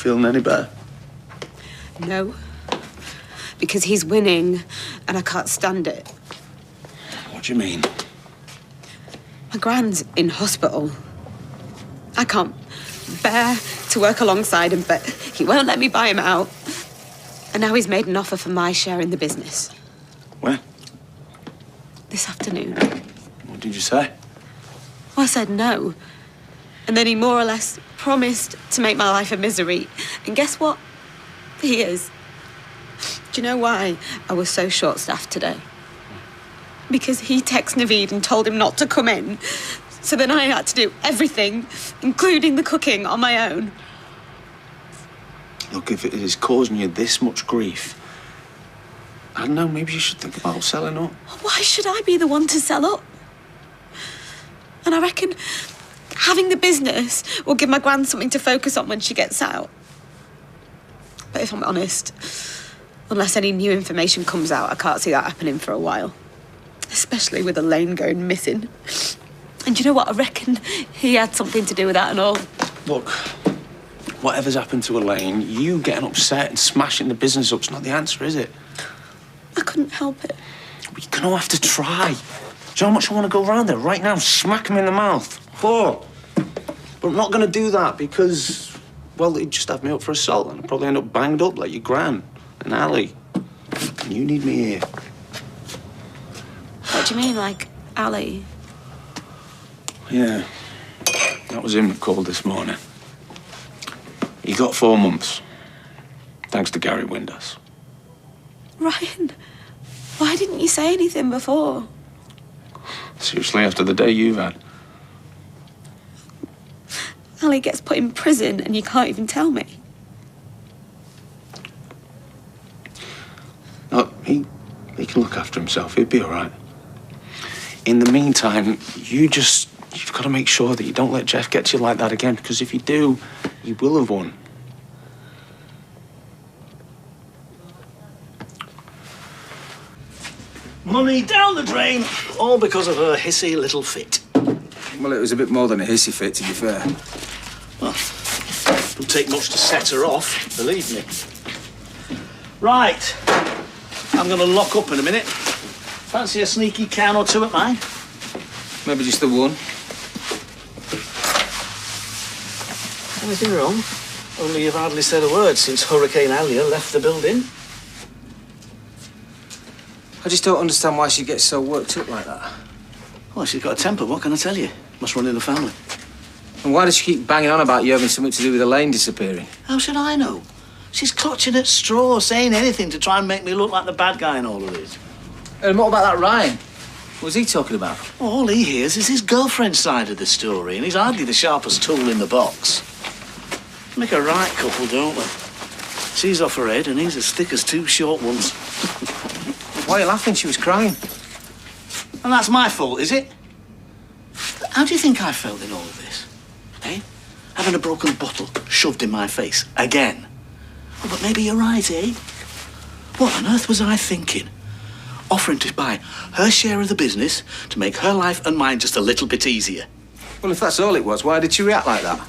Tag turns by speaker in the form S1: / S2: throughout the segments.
S1: feeling any better?
S2: No. Because he's winning, and I can't stand it.
S1: What do you mean?
S2: My gran's in hospital. I can't bear to work alongside him, but he won't let me buy him out. And now he's made an offer for my share in the business.
S1: When?
S2: This afternoon.
S1: What did you say?
S2: Well, I said no. And then he more or less promised to make my life a misery. And guess what? He is. Do you know why I was so short-staffed today? Because he texted Naveed and told him not to come in. So then I had to do everything, including the cooking, on my own.
S1: Look, if it is causing you this much grief, I don't know, maybe you should think about selling up.
S2: Why should I be the one to sell up? And I reckon having the business will give my gran something to focus on when she gets out. But if I'm honest, unless any new information comes out, I can't see that happening for a while. Especially with Elaine going missing. And you know what? I reckon he had something to do with that and all.
S1: Look, whatever's happened to Elaine, you getting upset and smashing the business up's not the answer, is it?
S2: I couldn't help it.
S1: You're gonna have to try. Do you know how much I want to go around there right now and smack him in the mouth? Oh. But I'm not gonna do that because, well, he'd just have me up for assault and I'd probably end up banged up like your gran and Ali. And you need me here.
S2: What do you mean, like Ali?
S1: Yeah. That was him that called this morning. He got 4 months. Thanks to Gary Windass.
S2: Ryan, why didn't you say anything before?
S1: Seriously, after the day you've had.
S2: Ali gets put in prison and you can't even tell me.
S1: Look, he can look after himself. He'd be all right. In the meantime, you've got to make sure that you don't let Geoff get you like that again, because if you do, you will have won.
S3: Money down the drain, all because of her hissy little fit.
S4: Well, it was a bit more than a hissy fit, to be fair.
S3: Well, it'll take much to set her off, believe me. Right, I'm going to lock up in a minute. Fancy a sneaky can or two at mine?
S4: Maybe just the one.
S3: Anything wrong? Only you've hardly said a word since Hurricane Alya left the building.
S4: I just don't understand why she gets so worked up like that.
S3: Well, she's got a temper, what can I tell you? Must run in the family.
S4: And why does she keep banging on about you having something to do with Elaine disappearing?
S3: How should I know? She's clutching at straws, saying anything to try and make me look like the bad guy in all of this.
S4: And what about that Ryan? What was he talking about?
S3: Well, all he hears is his girlfriend's side of the story, and he's hardly the sharpest tool in the box. Make a right couple, don't we? She's off her head, and he's as thick as 2 short ones.
S4: Why are you laughing? She was crying.
S3: And that's my fault, is it? How do you think I felt in all of this? Eh? Having a broken bottle shoved in my face again. Oh, but maybe you're right, eh? What on earth was I thinking? Offering to buy her share of the business to make her life and mine just a little bit easier.
S4: Well, if that's all it was, why did she react like that?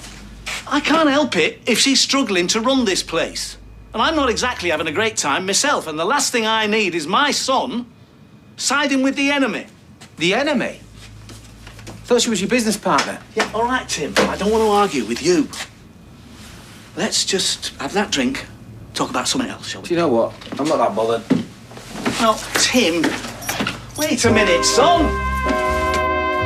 S3: I can't help it if she's struggling to run this place. And I'm not exactly having a great time myself, and the last thing I need is my son siding with the enemy.
S4: The enemy? Thought she was your business partner.
S3: Yeah, all right, Tim. I don't want to argue with you. Let's just have that drink, talk about something else, shall we?
S4: Do you know what? I'm not that bothered.
S3: Well, Tim, wait a minute, son.